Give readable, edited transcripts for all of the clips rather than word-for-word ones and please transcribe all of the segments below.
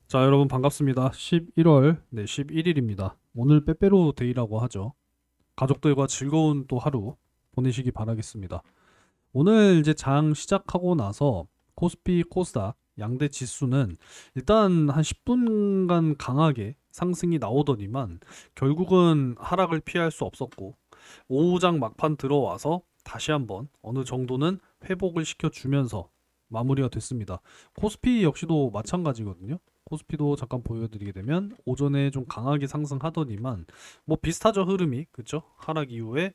자, 여러분 반갑습니다. 11월 11일입니다. 오늘 빼빼로 데이라고 하죠. 가족들과 즐거운 또 하루 보내시기 바라겠습니다. 오늘 이제 장 시작하고 나서 코스피, 코스닥 양대 지수는 일단 한 10분간 강하게 상승이 나오더니만 결국은 하락을 피할 수 없었고 오후장 막판 들어와서 다시 한번 어느 정도는 회복을 시켜주면서 마무리가 됐습니다. 코스피 역시도 마찬가지거든요. 코스피도 잠깐 보여드리게 되면 오전에 좀 강하게 상승하더니만 뭐 비슷하죠, 흐름이. 그쵸? 하락 이후에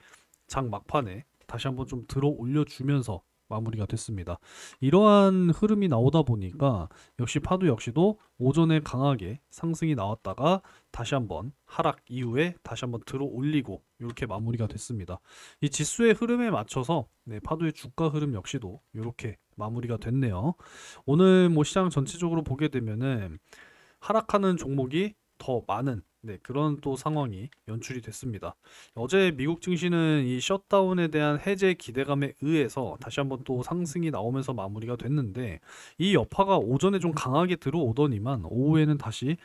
장 막판에 다시 한번 좀 들어 올려주면서 마무리가 됐습니다. 이러한 흐름이 나오다 보니까 역시 파도 역시도 오전에 강하게 상승이 나왔다가 다시 한번 하락 이후에 다시 한번 들어 올리고 이렇게 마무리가 됐습니다. 이 지수의 흐름에 맞춰서 파도의 주가 흐름 역시도 이렇게 마무리가 됐네요. 오늘 뭐 시장 전체적으로 보게 되면은 하락하는 종목이 더 많은 그런 또 상황이 연출이 됐습니다. 어제 미국 증시는 이 셧다운에 대한 해제 기대감에 의해서 다시 한번 또 상승이 나오면서 마무리가 됐는데 이 여파가 오전에 좀 강하게 들어오더니만 오후에는 다시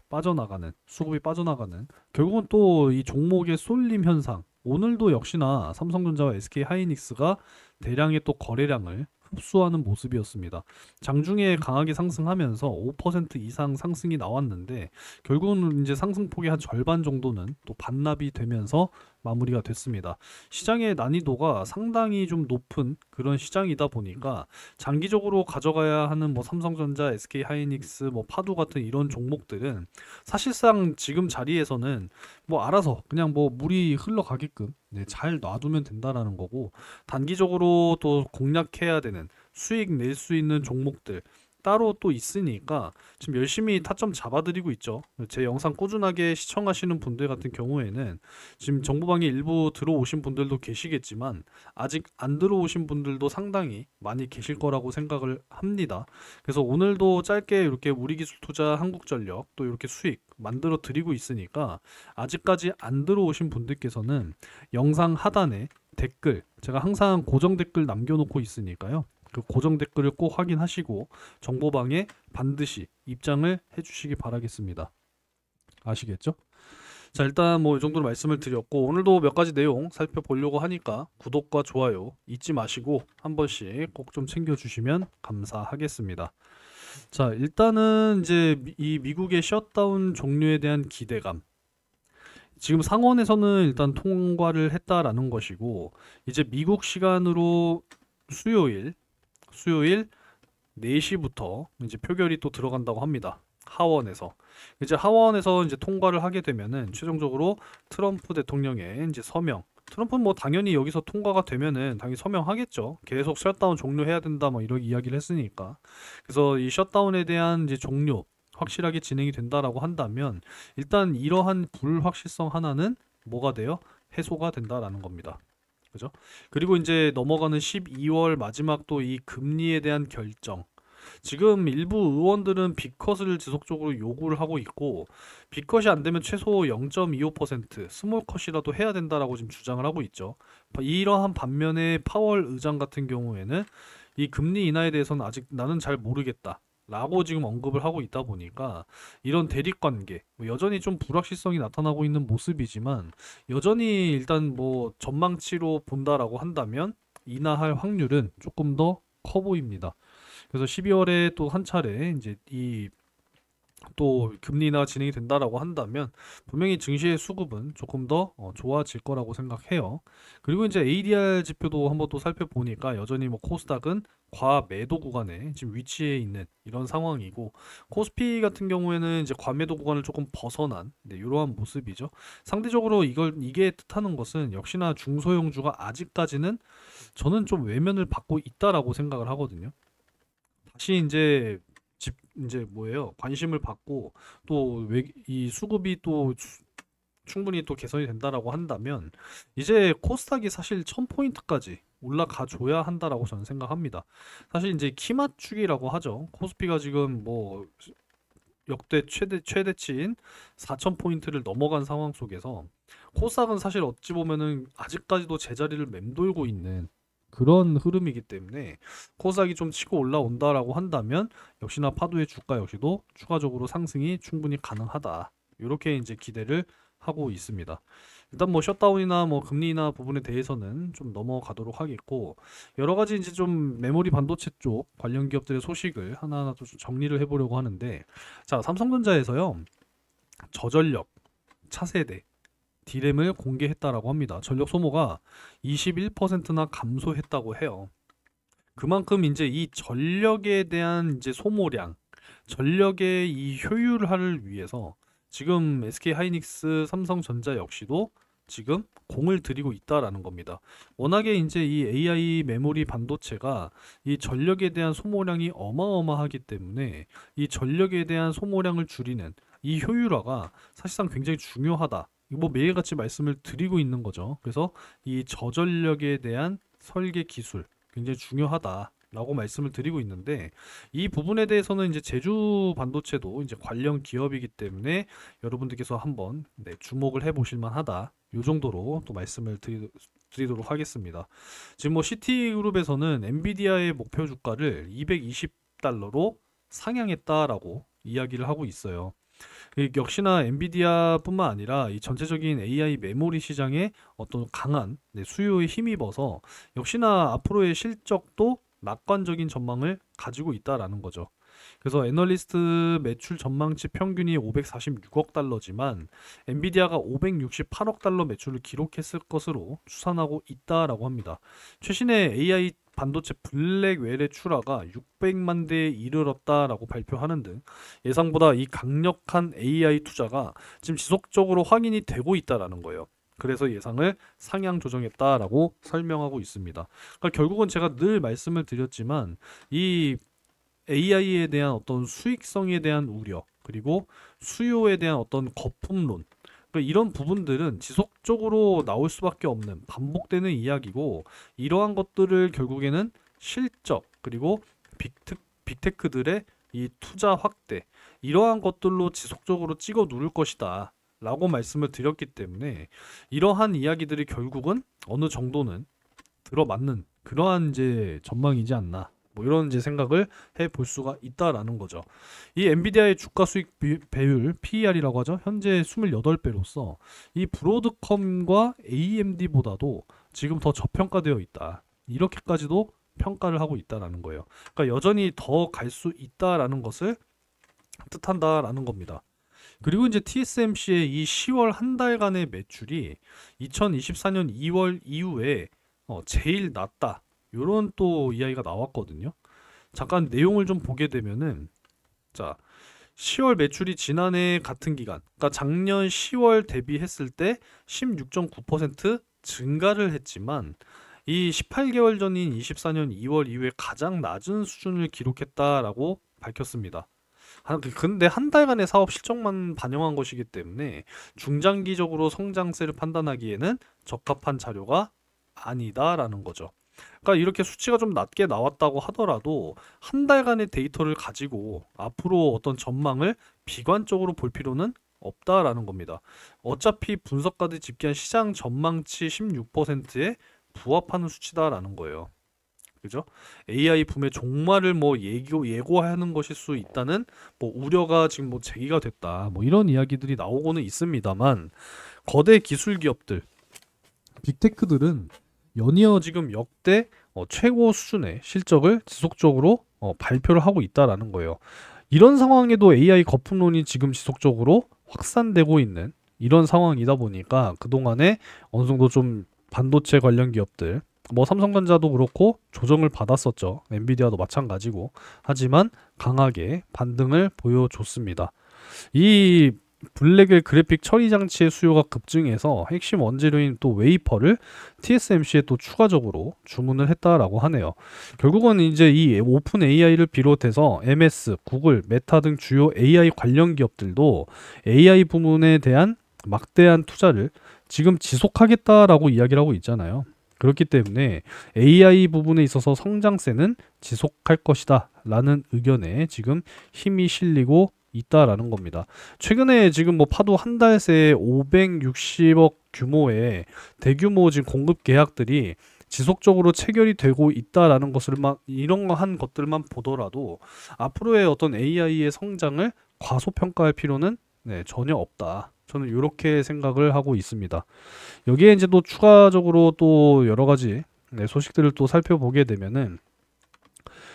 빠져나가는 수급이 빠져나가는 결국은 또 이 종목의 쏠림 현상 오늘도 역시나 삼성전자와 SK하이닉스가 대량의 또 거래량을 흡수하는 모습이었습니다. 장중에 강하게 상승하면서 5% 이상 상승이 나왔는데 결국은 이제 상승폭의 한 절반 정도는 또 반납이 되면서 마무리가 됐습니다. 시장의 난이도가 상당히 좀 높은 그런 시장이다 보니까 장기적으로 가져가야 하는 뭐 삼성전자, SK하이닉스, 뭐 파도 같은 이런 종목들은 사실상 지금 자리에서는 뭐 알아서 그냥 뭐 물이 흘러가게끔 잘 놔두면 된다라는 거고 단기적으로 또 공략해야 되는 수익 낼 수 있는 종목들 따로 또 있으니까 지금 열심히 타점 잡아드리고 있죠. 제 영상 꾸준하게 시청하시는 분들 같은 경우에는 지금 정보방에 일부 들어오신 분들도 계시겠지만 아직 안 들어오신 분들도 상당히 많이 계실 거라고 생각을 합니다. 그래서 오늘도 짧게 이렇게 우리기술투자 한국전력 또 이렇게 수익 만들어 드리고 있으니까 아직까지 안 들어오신 분들께서는 영상 하단에 댓글 제가 항상 고정 댓글 남겨놓고 있으니까요. 그 고정 댓글을 꼭 확인하시고 정보방에 반드시 입장을 해주시기 바라겠습니다. 아시겠죠? 자, 일단 뭐 이 정도로 말씀을 드렸고 오늘도 몇 가지 내용 살펴보려고 하니까 구독과 좋아요 잊지 마시고 한 번씩 꼭 좀 챙겨주시면 감사하겠습니다. 자, 일단은 이제 이 미국의 셧다운 종료에 대한 기대감 지금 상원에서는 일단 통과를 했다라는 것이고 이제 미국 시간으로 수요일 4시부터 이제 표결이 또 들어간다고 합니다. 하원에서. 이제 하원에서 이제 통과를 하게 되면은 최종적으로 트럼프 대통령의 이제 서명. 트럼프는 뭐 당연히 여기서 통과가 되면은 당연히 서명하겠죠. 계속 셧다운 종료해야 된다 뭐 이런 이야기를 했으니까. 그래서 이 셧다운에 대한 이제 종료 확실하게 진행이 된다라고 한다면 일단 이러한 불확실성 하나는 뭐가 돼요? 해소가 된다라는 겁니다. 그죠? 그리고 이제 넘어가는 12월 마지막 또 이 금리에 대한 결정. 지금 일부 의원들은 빅컷을 지속적으로 요구를 하고 있고 빅컷이 안 되면 최소 0.25% 스몰컷이라도 해야 된다라고 지금 주장을 하고 있죠. 이러한 반면에 파월 의장 같은 경우에는 이 금리 인하에 대해서는 아직 나는 잘 모르겠다. 라고 지금 언급을 하고 있다 보니까 이런 대립관계 여전히 좀 불확실성이 나타나고 있는 모습이지만 여전히 일단 뭐 전망치로 본다라고 한다면 인하할 확률은 조금 더 커 보입니다. 그래서 12월에 또 한 차례 이제 이 또 금리 인하가 진행이 된다라고 한다면 분명히 증시의 수급은 조금 더 좋아질 거라고 생각해요. 그리고 이제 ADR 지표도 한번 또 살펴보니까 여전히 뭐 코스닥은 과매도 구간에 지금 위치해 있는 이런 상황이고 코스피 같은 경우에는 이제 과매도 구간을 조금 벗어난 이러한 모습이죠. 상대적으로 이게 뜻하는 것은 역시나 중소형주가 아직까지는 저는 좀 외면을 받고 있다라고 생각을 하거든요. 다시 이제 이제 뭐예요? 관심을 받고 또 이 수급이 또 충분히 또 개선이 된다라고 한다면 이제 코스닥이 사실 1000포인트까지 올라가 줘야 한다라고 저는 생각합니다. 사실 이제 키 맞추기라고 하죠. 코스피가 지금 뭐 역대 최대치인 4000포인트를 넘어간 상황 속에서 코스닥은 사실 어찌 보면은 아직까지도 제자리를 맴돌고 있는 그런 흐름이기 때문에 코스닥이 좀 치고 올라온다라고 한다면 역시나 파도의 주가 역시도 추가적으로 상승이 충분히 가능하다. 이렇게 이제 기대를 하고 있습니다. 일단 뭐 셧다운이나 뭐 금리나 부분에 대해서는 좀 넘어가도록 하겠고, 여러 가지 이제 좀 메모리 반도체 쪽 관련 기업들의 소식을 하나하나 좀 정리를 해보려고 하는데, 자, 삼성전자에서요, 저전력, 차세대, D램을 공개했다라고 합니다. 전력 소모가 21%나 감소했다고 해요. 그만큼 이제 이 전력에 대한 이제 소모량, 전력의 이 효율화를 위해서 지금 SK 하이닉스, 삼성전자 역시도 지금 공을 들이고 있다라는 겁니다. 워낙에 이제 이 AI 메모리 반도체가 이 전력에 대한 소모량이 어마어마하기 때문에 이 전력에 대한 소모량을 줄이는 이 효율화가 사실상 굉장히 중요하다. 뭐 매일같이 말씀을 드리고 있는 거죠. 그래서 이 저전력에 대한 설계 기술 굉장히 중요하다라고 말씀을 드리고 있는데, 이 부분에 대해서는 이제 제주 반도체도 이제 관련 기업이기 때문에 여러분들께서 한번 주목을 해보실 만하다. 이 정도로 또 말씀을 드리도록 하겠습니다. 지금 뭐 시티그룹에서는 엔비디아의 목표 주가를 220달러로 상향했다라고 이야기를 하고 있어요. 역시나 엔비디아뿐만 아니라 이 전체적인 AI 메모리 시장의 어떤 강한 수요에 힘입어서 역시나 앞으로의 실적도 낙관적인 전망을 가지고 있다라는 거죠. 그래서 애널리스트 매출 전망치 평균이 546억 달러지만 엔비디아가 568억 달러 매출을 기록했을 것으로 추산하고 있다라고 합니다. 최신의 AI 반도체 블랙웰의 출하가 600만 대에 이르렀다라고 발표하는 등 예상보다 이 강력한 AI 투자가 지금 지속적으로 확인이 되고 있다라는 거예요. 그래서 예상을 상향 조정했다라고 설명하고 있습니다. 그러니까 결국은 제가 늘 말씀을 드렸지만 이 AI에 대한 어떤 수익성에 대한 우려, 그리고 수요에 대한 어떤 거품론, 그러니까 이런 부분들은 지속적으로 나올 수밖에 없는 반복되는 이야기고, 이러한 것들을 결국에는 실적 그리고 빅테크들의 이 투자 확대, 이러한 것들로 지속적으로 찍어 누를 것이다 라고 말씀을 드렸기 때문에 이러한 이야기들이 결국은 어느 정도는 들어맞는 그러한 이제 전망이지 않나, 뭐 이런 이제 생각을 해볼 수가 있다라는 거죠. 이 엔비디아의 주가 수익 배율 PER이라고 하죠. 현재 28배로서 이 브로드컴과 AMD보다도 지금 더 저평가되어 있다. 이렇게까지도 평가를 하고 있다라는 거예요. 그러니까 여전히 더 갈 수 있다라는 것을 뜻한다라는 겁니다. 그리고 이제 TSMC의 이 10월 한 달간의 매출이 2024년 2월 이후에 제일 낮다. 요런 또 이야기가 나왔거든요. 잠깐 내용을 좀 보게 되면은, 자, 10월 매출이 지난해 같은 기간, 그러니까 작년 10월 대비했을 때 16.9% 증가를 했지만 이 18개월 전인 24년 2월 이후에 가장 낮은 수준을 기록했다라고 밝혔습니다. 근데 한 달간의 사업 실적만 반영한 것이기 때문에 중장기적으로 성장세를 판단하기에는 적합한 자료가 아니다라는 거죠. 그러니까 이렇게 수치가 좀 낮게 나왔다고 하더라도 한 달간의 데이터를 가지고 앞으로 어떤 전망을 비관적으로 볼 필요는 없다라는 겁니다. 어차피 분석가들이 집계한 시장 전망치 16%에 부합하는 수치다라는 거예요. 그죠? AI 붐의 종말을 뭐 예고하는 것일 수 있다는 뭐 우려가 지금 뭐 제기가 됐다. 뭐 이런 이야기들이 나오고는 있습니다만, 거대 기술 기업들, 빅테크들은 연이어 지금 역대 최고 수준의 실적을 지속적으로 발표를 하고 있다라는 거예요. 이런 상황에도 AI 거품론이 지금 지속적으로 확산되고 있는 이런 상황이다 보니까 그동안에 어느 정도 좀 반도체 관련 기업들, 뭐 삼성전자도 그렇고 조정을 받았었죠. 엔비디아도 마찬가지고. 하지만 강하게 반등을 보여줬습니다. 이 블랙웰 그래픽 처리 장치의 수요가 급증해서 핵심 원재료인 또 웨이퍼를 TSMC에 또 추가적으로 주문을 했다라고 하네요. 결국은 이제 이 오픈 AI를 비롯해서 MS, 구글, 메타 등 주요 AI 관련 기업들도 AI 부문에 대한 막대한 투자를 지금 지속하겠다라고 이야기를 하고 있잖아요. 그렇기 때문에 AI 부분에 있어서 성장세는 지속할 것이다 라는 의견에 지금 힘이 실리고 있다라는 겁니다. 최근에 지금 뭐 파도 한 달 새에 560억 규모의 대규모 지금 공급 계약들이 지속적으로 체결이 되고 있다라는 것을만 이런 거 한 것들만 보더라도 앞으로의 어떤 AI의 성장을 과소평가할 필요는 전혀 없다. 저는 이렇게 생각을 하고 있습니다. 여기에 이제 또 추가적으로 또 여러 가지 소식들을 또 살펴보게 되면은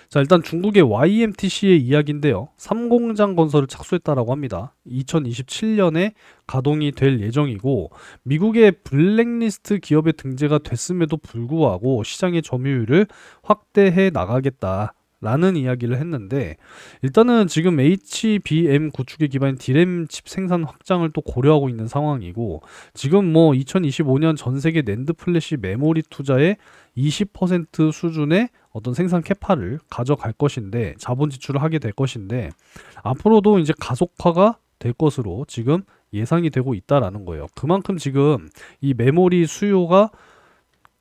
자, 일단 중국의 YMTC의 이야기인데요. 3공장 건설을 착수했다라고 합니다. 2027년에 가동이 될 예정이고 미국의 블랙리스트 기업에 등재가 됐음에도 불구하고 시장의 점유율을 확대해 나가겠다. 라는 이야기를 했는데 일단은 지금 HBM 구축에 기반인 D램 칩 생산 확장을 또 고려하고 있는 상황이고 지금 뭐 2025년 전 세계 낸드 플래시 메모리 투자의 20% 수준의 어떤 생산 캐파를 가져갈 것인데 자본 지출을 하게 될 것인데 앞으로도 이제 가속화가 될 것으로 지금 예상이 되고 있다라는 거예요. 그만큼 지금 이 메모리 수요가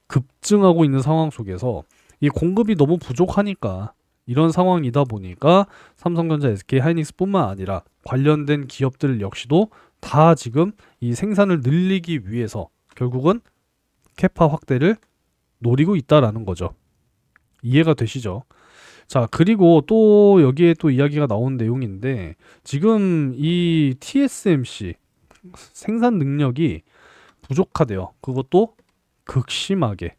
급증하고 있는 상황 속에서 이 공급이 너무 부족하니까 이런 상황이다 보니까 삼성전자, SK하이닉스뿐만 아니라 관련된 기업들 역시도 다 지금 이 생산을 늘리기 위해서 결국은 캐파 확대를 노리고 있다라는 거죠. 이해가 되시죠? 자, 그리고 또 여기에 또 이야기가 나온 내용인데 지금 이 TSMC 생산 능력이 부족하대요. 그것도 극심하게.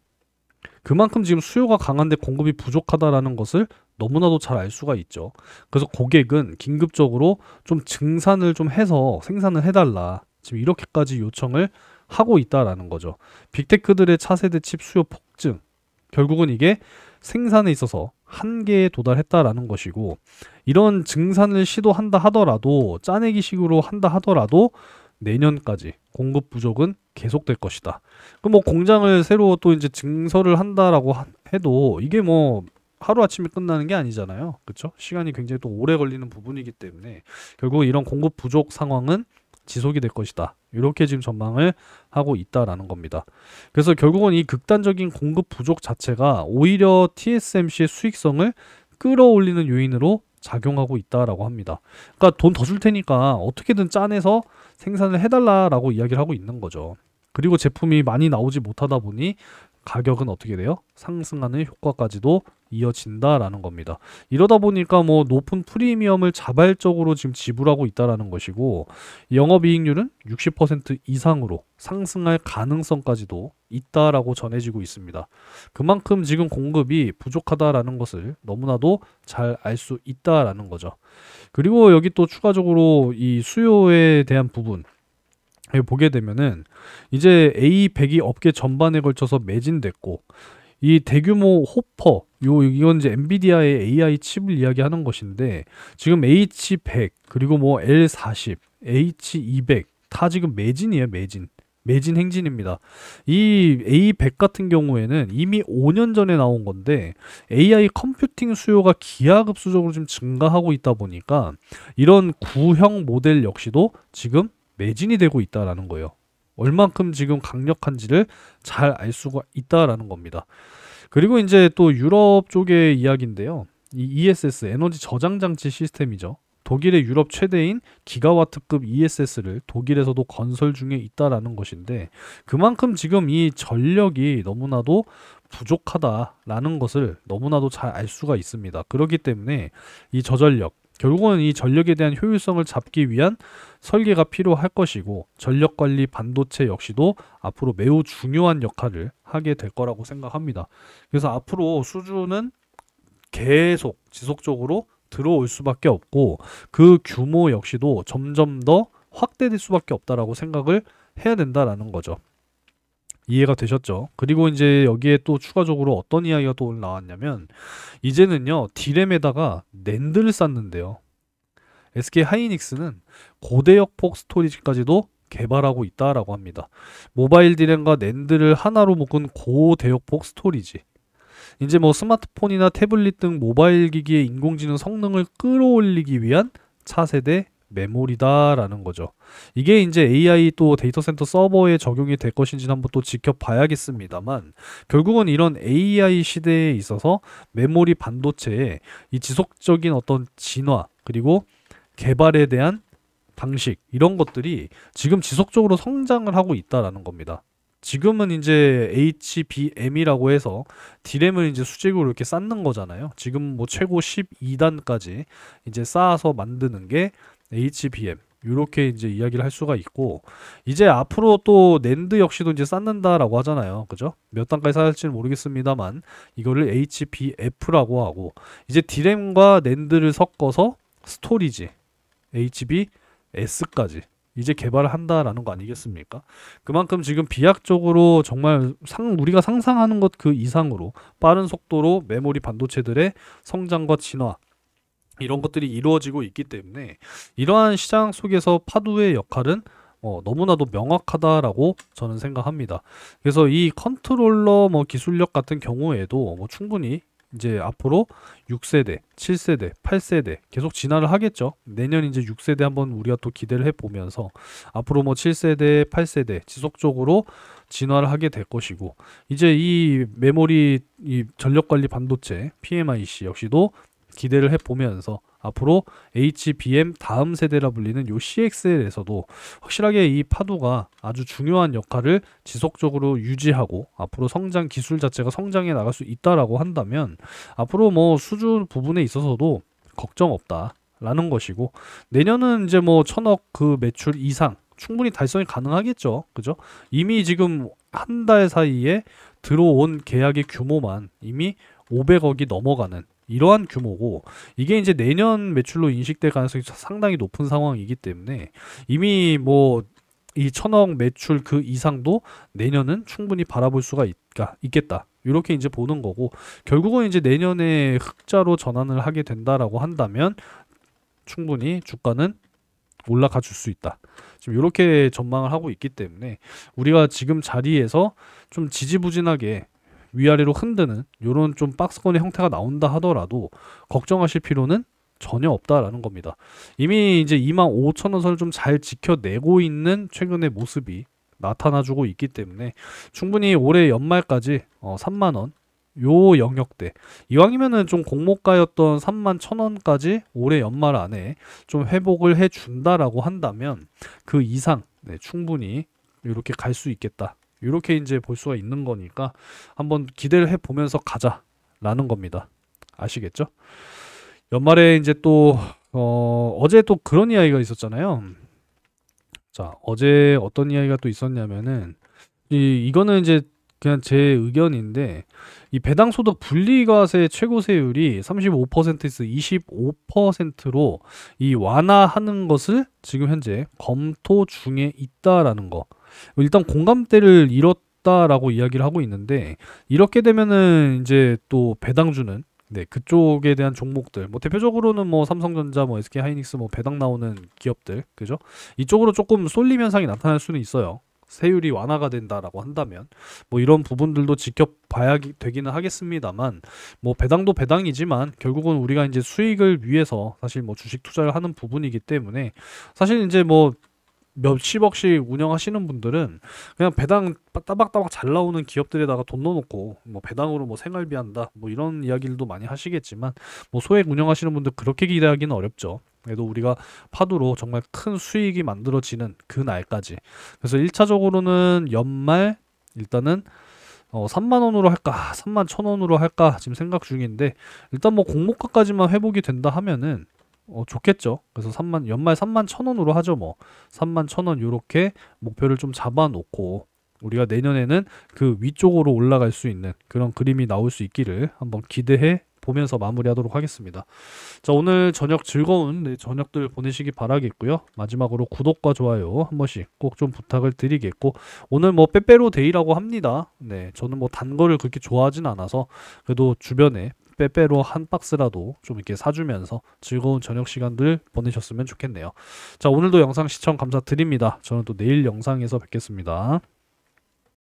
그만큼 지금 수요가 강한데 공급이 부족하다라는 것을 너무나도 잘 알 수가 있죠. 그래서 고객은 긴급적으로 좀 증산을 좀 해서 생산을 해달라. 지금 이렇게까지 요청을 하고 있다라는 거죠. 빅테크들의 차세대 칩 수요 폭증. 결국은 이게 생산에 있어서 한계에 도달했다라는 것이고 이런 증산을 시도한다 하더라도 짜내기식으로 한다 하더라도 내년까지 공급 부족은 계속될 것이다. 그럼 뭐 공장을 새로 또 이제 증설을 한다라고 해도 이게 뭐 하루아침에 끝나는 게 아니잖아요. 그렇죠? 시간이 굉장히 또 오래 걸리는 부분이기 때문에 결국 이런 공급 부족 상황은 지속이 될 것이다. 이렇게 지금 전망을 하고 있다라는 겁니다. 그래서 결국은 이 극단적인 공급 부족 자체가 오히려 TSMC의 수익성을 끌어올리는 요인으로 작용하고 있다라고 합니다. 그러니까 돈 더 줄 테니까 어떻게든 짜내서 생산을 해달라라고 이야기를 하고 있는 거죠. 그리고 제품이 많이 나오지 못하다 보니 가격은 어떻게 돼요? 상승하는 효과까지도 이어진다라는 겁니다. 이러다 보니까 뭐 높은 프리미엄을 자발적으로 지금 지불하고 있다라는 것이고 영업이익률은 60% 이상으로 상승할 가능성까지도 있다라고 전해지고 있습니다. 그만큼 지금 공급이 부족하다라는 것을 너무나도 잘 알 수 있다라는 거죠. 그리고 여기 또 추가적으로 이 수요에 대한 부분 보게 되면은 이제 A100이 업계 전반에 걸쳐서 매진됐고 이 대규모 호퍼 이건 이제 엔비디아의 AI 칩을 이야기하는 것인데 지금 H100 그리고 뭐 L40, H200 다 지금 매진이에요. 매진 행진입니다. 이 A100 같은 경우에는 이미 5년 전에 나온 건데 AI 컴퓨팅 수요가 기하급수적으로 지금 증가하고 있다 보니까 이런 구형 모델 역시도 지금 매진이 되고 있다라는 거예요. 얼만큼 지금 강력한지를 잘 알 수가 있다라는 겁니다. 그리고 이제 또 유럽 쪽의 이야기인데요. 이 ESS 에너지 저장 장치 시스템이죠. 독일의 유럽 최대인 기가와트급 ESS를 독일에서도 건설 중에 있다라는 것인데 그만큼 지금 이 전력이 너무나도 부족하다라는 것을 너무나도 잘 알 수가 있습니다. 그렇기 때문에 이 저전력 결국은 이 전력에 대한 효율성을 잡기 위한 설계가 필요할 것이고 전력관리 반도체 역시도 앞으로 매우 중요한 역할을 하게 될 거라고 생각합니다. 그래서 앞으로 수주는 계속 지속적으로 들어올 수밖에 없고 그 규모 역시도 점점 더 확대될 수밖에 없다라고 생각을 해야 된다라는 거죠. 이해가 되셨죠? 그리고 이제 여기에 또 추가적으로 어떤 이야기가 또 나왔냐면 이제는요 D램에다가 낸드를 쌓는데요. SK하이닉스는 고대역폭 스토리지까지도 개발하고 있다라고 합니다. 모바일 D램과 낸드를 하나로 묶은 고대역폭 스토리지. 이제 뭐 스마트폰이나 태블릿 등 모바일 기기의 인공지능 성능을 끌어올리기 위한 차세대 메모리다라는 거죠. 이게 이제 AI 또 데이터 센터 서버에 적용이 될 것인지는 한번 또 지켜봐야겠습니다만 결국은 이런 AI 시대에 있어서 메모리 반도체의 이 지속적인 어떤 진화 그리고 개발에 대한 방식 이런 것들이 지금 지속적으로 성장을 하고 있다라는 겁니다. 지금은 이제 HBM이라고 해서 D램을 이제 수직으로 이렇게 쌓는 거잖아요. 지금 뭐 최고 12단까지 이제 쌓아서 만드는 게 HBM. 이렇게 이제 이야기를 할 수가 있고, 이제 앞으로 또 낸드 역시도 이제 쌓는다라고 하잖아요. 그죠? 몇 단까지 쌓을지는 모르겠습니다만 이거를 HBF라고 하고, 이제 D램과 낸드를 섞어서 스토리지 HBS까지 이제 개발을 한다라는 거 아니겠습니까? 그만큼 지금 비약적으로 정말 우리가 상상하는 것 그 이상으로 빠른 속도로 메모리 반도체들의 성장과 진화, 이런 것들이 이루어지고 있기 때문에 이러한 시장 속에서 파두의 역할은 너무나도 명확하다라고 저는 생각합니다. 그래서 이 컨트롤러 기술력 같은 경우에도 충분히 이제 앞으로 6세대, 7세대, 8세대 계속 진화를 하겠죠. 내년 이제 6세대 한번 우리가 또 기대를 해보면서 앞으로 7세대, 8세대 지속적으로 진화를 하게 될 것이고, 이제 이 메모리, 이 전력관리 반도체 PMIC 역시도 기대를 해보면서 앞으로 HBM 다음 세대라 불리는 요 CXL에서도 확실하게 이 파도가 아주 중요한 역할을 지속적으로 유지하고 앞으로 성장 기술 자체가 성장해 나갈 수 있다라고 한다면 앞으로 수준 부분에 있어서도 걱정 없다라는 것이고, 내년은 이제 1000억 그 매출 이상 충분히 달성이 가능하겠죠. 그죠? 이미 지금 한 달 사이에 들어온 계약의 규모만 이미 500억이 넘어가는 이러한 규모고, 이게 이제 내년 매출로 인식될 가능성이 상당히 높은 상황이기 때문에 이미 이 1000억 매출 그 이상도 내년은 충분히 바라볼 수가 있겠다. 이렇게 이제 보는 거고, 결국은 이제 내년에 흑자로 전환을 하게 된다라고 한다면 충분히 주가는 올라가 줄 수 있다. 지금 이렇게 전망을 하고 있기 때문에 우리가 지금 자리에서 좀 지지부진하게 위아래로 흔드는 이런 좀 박스권의 형태가 나온다 하더라도 걱정하실 필요는 전혀 없다라는 겁니다. 이미 이제 25,000원 선을 좀 잘 지켜내고 있는 최근의 모습이 나타나주고 있기 때문에 충분히 올해 연말까지 3만원 요 영역대, 이왕이면은 좀 공모가였던 31,000원까지 올해 연말 안에 좀 회복을 해준다라고 한다면 그 이상 충분히 이렇게 갈 수 있겠다. 이렇게 이제 볼 수가 있는 거니까 한번 기대를 해보면서 가자라는 겁니다. 아시겠죠? 연말에 이제 또 어제 또 그런 이야기가 있었잖아요. 자, 어제 어떤 이야기가 또 있었냐면은 이거는 이제 그냥 제 의견인데, 이 배당소득 분리과세 최고세율이 35%에서 25%로 이 완화하는 것을 지금 현재 검토 중에 있다라는 거. 일단 공감대를 잃었다라고 이야기를 하고 있는데, 이렇게 되면은 이제 또 배당주는 그쪽에 대한 종목들, 대표적으로는 삼성전자, SK하이닉스 배당 나오는 기업들, 그죠? 이쪽으로 조금 쏠림 현상이 나타날 수는 있어요. 세율이 완화가 된다라고 한다면 이런 부분들도 지켜봐야 되기는 하겠습니다만, 배당도 배당이지만 결국은 우리가 이제 수익을 위해서 사실 주식 투자를 하는 부분이기 때문에, 사실 이제 몇십억씩 운영하시는 분들은 그냥 배당 따박따박 잘 나오는 기업들에다가 돈 넣어놓고 배당으로 생활비 한다 이런 이야기들도 많이 하시겠지만, 소액 운영하시는 분들 그렇게 기대하기는 어렵죠. 그래도 우리가 파도로 정말 큰 수익이 만들어지는 그 날까지, 그래서 1차적으로는 연말 일단은 3만원으로 할까 31,000원으로 할까 지금 생각 중인데, 일단 공모가까지만 회복이 된다 하면은 좋겠죠. 그래서 연말 31,000원으로 하죠. 31,000원 요렇게 목표를 좀 잡아놓고 우리가 내년에는 그 위쪽으로 올라갈 수 있는 그런 그림이 나올 수 있기를 한번 기대해 보면서 마무리하도록 하겠습니다. 자, 오늘 저녁 즐거운 저녁들 보내시기 바라겠고요. 마지막으로 구독과 좋아요 한 번씩 꼭 좀 부탁을 드리겠고, 오늘 빼빼로 데이라고 합니다. 네, 저는 단 거를 그렇게 좋아하진 않아서 그래도 주변에 빼빼로 한 박스라도 좀 이렇게 사주면서 즐거운 저녁 시간들 보내셨으면 좋겠네요. 자, 오늘도 영상 시청 감사드립니다. 저는 또 내일 영상에서 뵙겠습니다.